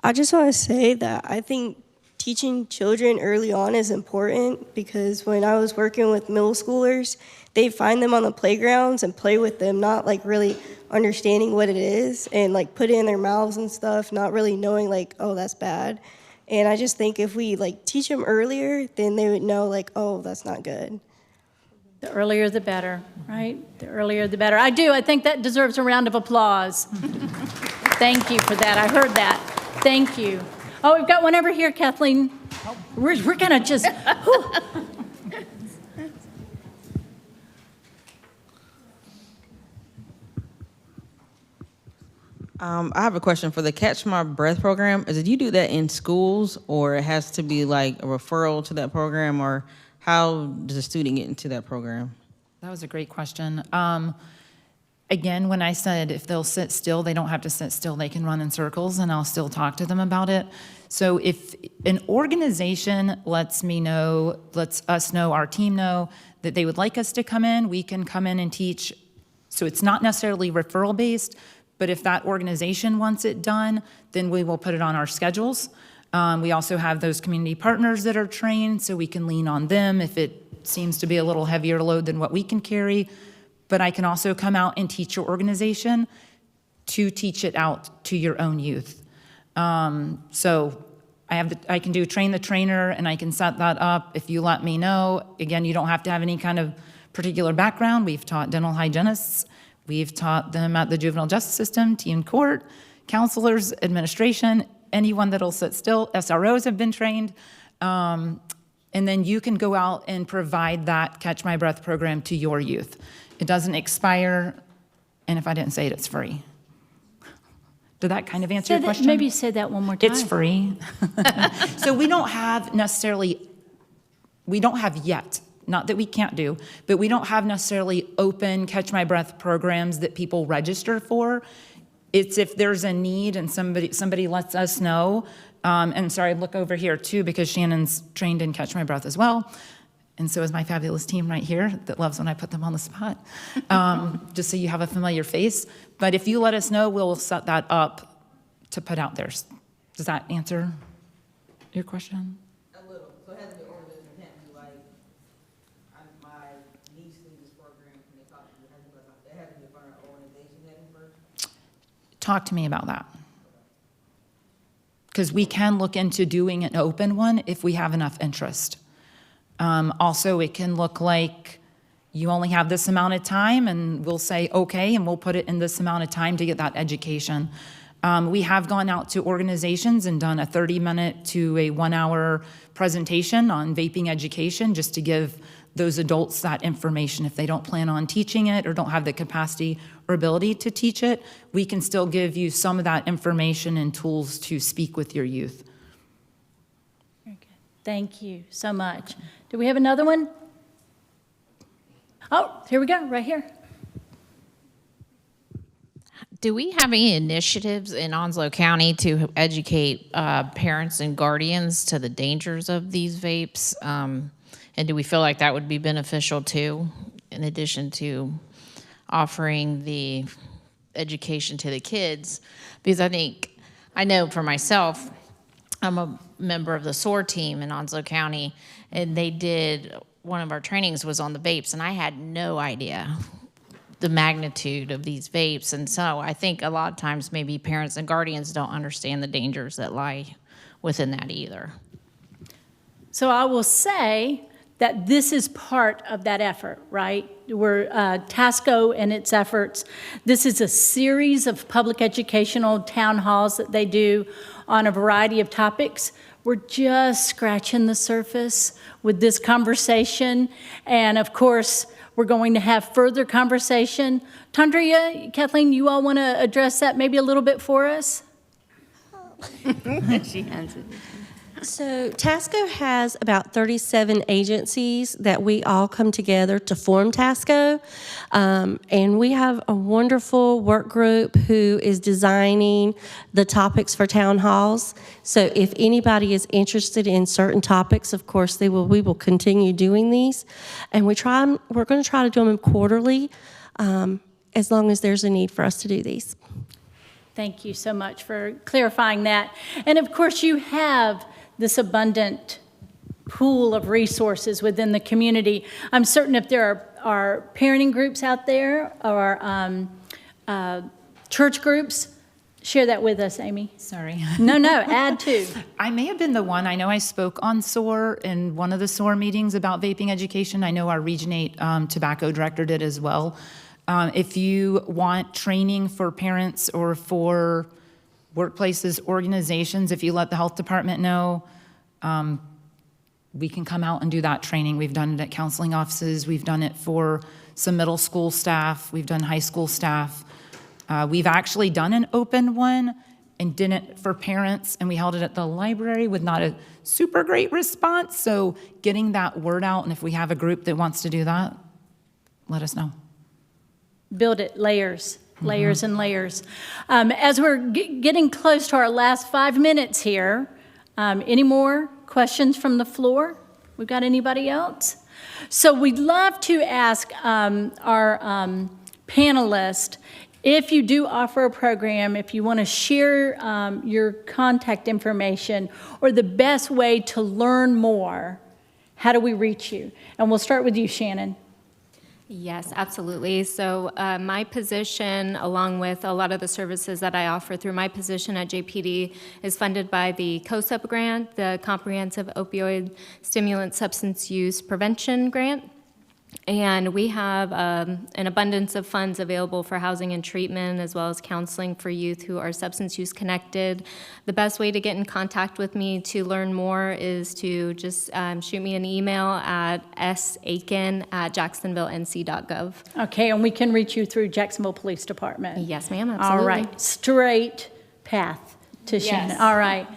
I just want to say that I think teaching children early on is important because when I was working with middle schoolers, they find them on the playgrounds and play with them, not like really understanding what it is and like put it in their mouths and stuff, not really knowing like, oh, that's bad. And I just think if we like teach them earlier, then they would know like, oh, that's not good. The earlier the better, right? The earlier the better. I think that deserves a round of applause. Thank you for that. I heard that. Thank you. Oh, we've got one over here, Kathleen. We're going to just, whew. I have a question for the Catch My Breath program. Is it you do that in schools, or it has to be like a referral to that program, or how does a student get into that program? That was a great question. Again, when I said if they'll sit still, they don't have to sit still, they can run in circles, and I'll still talk to them about it. So if an organization lets us know, our team know, that they would like us to come in, we can come in and teach. So it's not necessarily referral-based, but if that organization wants it done, then we will put it on our schedules. We also have those community partners that are trained, so we can lean on them if it seems to be a little heavier load than what we can carry. But I can also come out and teach your organization to teach it out to your own youth. So I can do train the trainer, and I can set that up if you let me know. Again, you don't have to have any kind of particular background. We've taught dental hygienists. We've taught them at the juvenile justice system, teen court, counselors, administration, anyone that'll sit still. SROs have been trained. And then you can go out and provide that Catch My Breath program to your youth. It doesn't expire, and if I didn't say it, it's free. Did that kind of answer your question? Maybe say that one more time. It's free. So we don't have yet, not that we can't do, but we don't have necessarily open Catch My Breath programs that people register for. It's if there's a need and somebody lets us know. And sorry, look over here too, because Shannon's trained in Catch My Breath as well. And so is my fabulous team right here that loves when I put them on the spot, just so you have a familiar face. But if you let us know, we'll set that up to put out there. Does that answer your question? A little. So it has to be organization. It can't be like, my niece needs this program, and they talk to me. It has to be a part of an organization heading first. Talk to me about that. Because we can look into doing an open one if we have enough interest. Also, it can look like you only have this amount of time, and we'll say, okay, and we'll put it in this amount of time to get that education. We have gone out to organizations and done a 30-minute to a 1-hour presentation on vaping education, just to give those adults that information. If they don't plan on teaching it or don't have the capacity or ability to teach it, we can still give you some of that information and tools to speak with your youth. Very good. Thank you so much. Do we have another one? Oh, here we go, right here. Do we have any initiatives in Onslow County to educate parents and guardians to the dangers of these vapes? And do we feel like that would be beneficial too, in addition to offering the education to the kids? Because I know for myself, I'm a member of the SOAR team in Onslow County, and one of our trainings was on the vapes, and I had no idea the magnitude of these vapes. And so I think a lot of times maybe parents and guardians don't understand the dangers that lie within that either. So I will say that this is part of that effort, right? We're TASCO and its efforts. This is a series of public educational town halls that they do on a variety of topics. We're just scratching the surface with this conversation. And of course, we're going to have further conversation. Tandria, Kathleen, you all want to address that maybe a little bit for us? She has it. So TASCO has about 37 agencies that we all come together to form TASCO. And we have a wonderful work group who is designing the topics for town halls. So if anybody is interested in certain topics, of course, we will continue doing these. And we're going to try to do them quarterly, as long as there's a need for us to do these. Thank you so much for clarifying that. And of course, you have this abundant pool of resources within the community. I'm certain if there are parenting groups out there or church groups, share that with us, Amy. Sorry. No, add to. I may have been the one. I know I spoke on SOAR in one of the SOAR meetings about vaping education. I know our Region 8 tobacco director did as well. If you want training for parents or for workplaces, organizations, if you let the health department know, we can come out and do that training. We've done it at counseling offices. We've done it for some middle school staff. We've done high school staff. We've actually done an open one and didn't for parents, and we held it at the library with not a super great response. So getting that word out, and if we have a group that wants to do that, let us know. Build it, layers, layers and layers. As we're getting close to our last 5 minutes here, any more questions from the floor? We've got anybody else? So we'd love to ask our panelists, if you do offer a program, if you want to share your contact information or the best way to learn more, how do we reach you? And we'll start with you, Shannon. Yes, absolutely. So my position, along with a lot of the services that I offer through my position at JPD, is funded by the COSUP grant, the Comprehensive Opioid Stimulant Substance Use Prevention Grant. And we have an abundance of funds available for housing and treatment, as well as counseling for youth who are substance use connected. The best way to get in contact with me to learn more is to just shoot me an email at sakin@jacksonvillenc.gov. Okay, and we can reach you through Jacksonville Police Department. Yes, ma'am, absolutely. All right, straight path to Shannon. Yes. All right.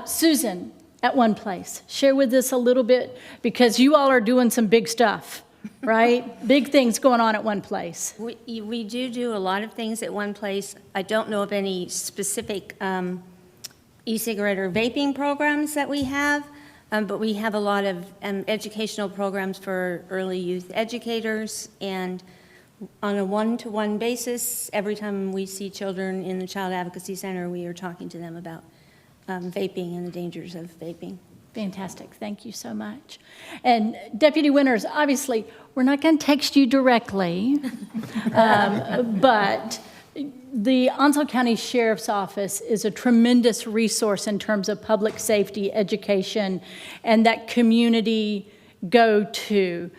Susan, at One Place, share with us a little bit, because you all are doing some big stuff, right? Big things going on at One Place. We do a lot of things at One Place. I don't know of any specific e-cigarette or vaping programs that we have, but we have a lot of educational programs for early youth educators, and on a one-to-one basis, every time we see children in the Child Advocacy Center, we are talking to them about vaping and the dangers of vaping. Fantastic. Thank you so much. And Deputy Winters, obviously, we're not going to text you directly, but the Onslow County Sheriff's Office is a tremendous resource in terms of public safety, education, and that community go-to.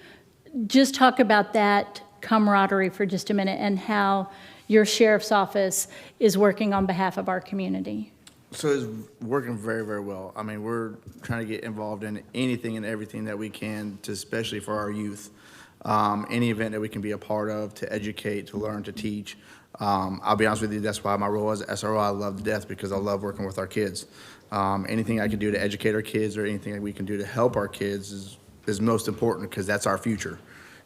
Just talk about that camaraderie for just a minute and how your Sheriff's Office is working on behalf of our community. So it's working very, very well. I mean, we're trying to get involved in anything and everything that we can, especially for our youth. Any event that we can be a part of, to educate, to learn, to teach. I'll be honest with you, that's why my role as SRO I love to death, because I love working with our kids. Anything I can do to educate our kids, or anything that we can do to help our kids is most important, because that's our future.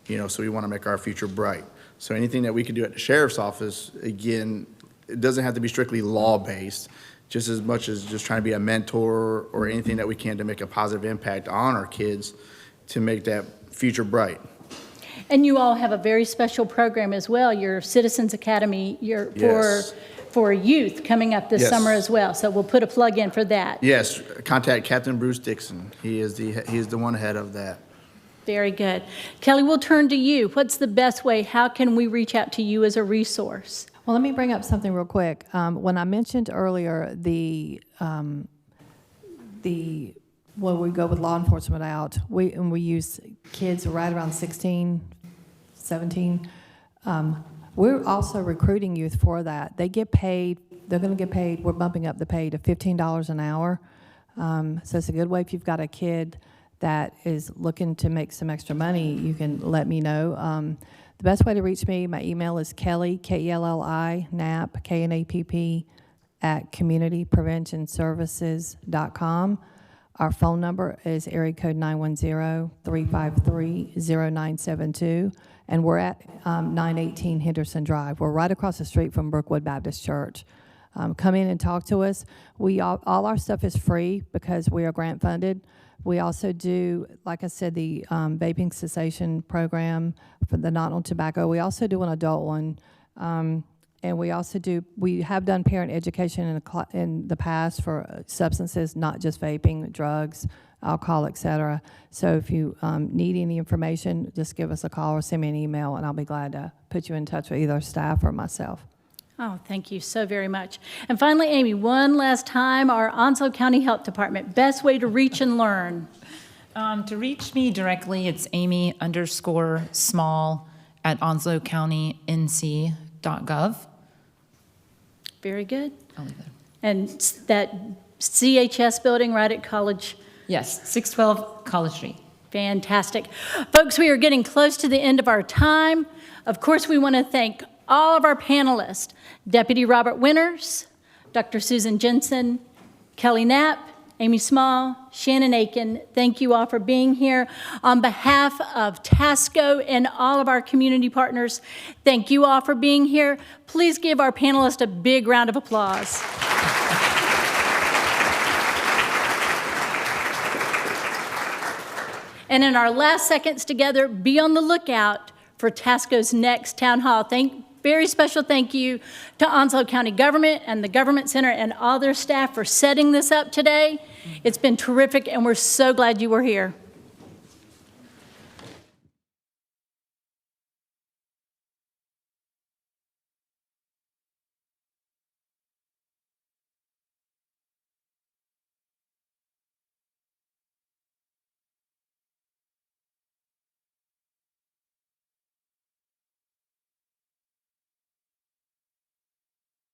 So we want to make our future bright. So anything that we can do at the Sheriff's Office, again, it doesn't have to be strictly law-based, just as much as just trying to be a mentor or anything that we can to make a positive impact on our kids to make that future bright. And you all have a very special program as well, your Citizens Academy Yes. for youth coming up this Yes. summer as well. So we'll put a plug in for that. Yes, contact Captain Bruce Dixon. He is the one head of that. Very good. Kelly, we'll turn to you. What's the best way? How can we reach out to you as a resource? Well, let me bring up something real quick. When I mentioned earlier when we go with law enforcement out, we use kids right around 16, 17. We're also recruiting youth for that. They get paid. They're going to get paid. We're bumping up the pay to $15 an hour. So it's a good way if you've got a kid that is looking to make some extra money, you can let me know. The best way to reach me, my email is Kelly, Kelli, Knapp, Knapp, at communitypreventionservices.com. Our phone number is area code 910-353-0972, and we're at 918 Henderson Drive. We're right across the street from Brookwood Baptist Church. Come in and talk to us. All our stuff is free because we are grant funded. We also do, like I said, the vaping cessation program for the not on tobacco. We also do an adult one. And we have done parent education in the past for substances, not just vaping, drugs, alcohol, et cetera. So if you need any information, just give us a call or send me an email, and I'll be glad to put you in touch with either staff or myself. Oh, thank you so very much. And finally, Amy, one last time, our Onslow County Health Department, best way to reach and learn. To reach me directly, it's amy_small@onslowcountync.gov. Very good. I'll leave that. And that CHS building right at College. Yes, 612 College Street. Fantastic. Folks, we are getting close to the end of our time. Of course, we want to thank all of our panelists, Deputy Robert Winters, Dr. Susan Jensen, Kelly Knapp, Amy Small, Shannon Aiken, thank you all for being here. On behalf of TASCO and all of our community partners, thank you all for being here. Please give our panelists a big round of applause. And in our last seconds together, be on the lookout for TASCO's next town hall. Very special thank you to Onslow County government and the Government Center and all their staff for setting this up today. It's been terrific, and we're so glad you were here.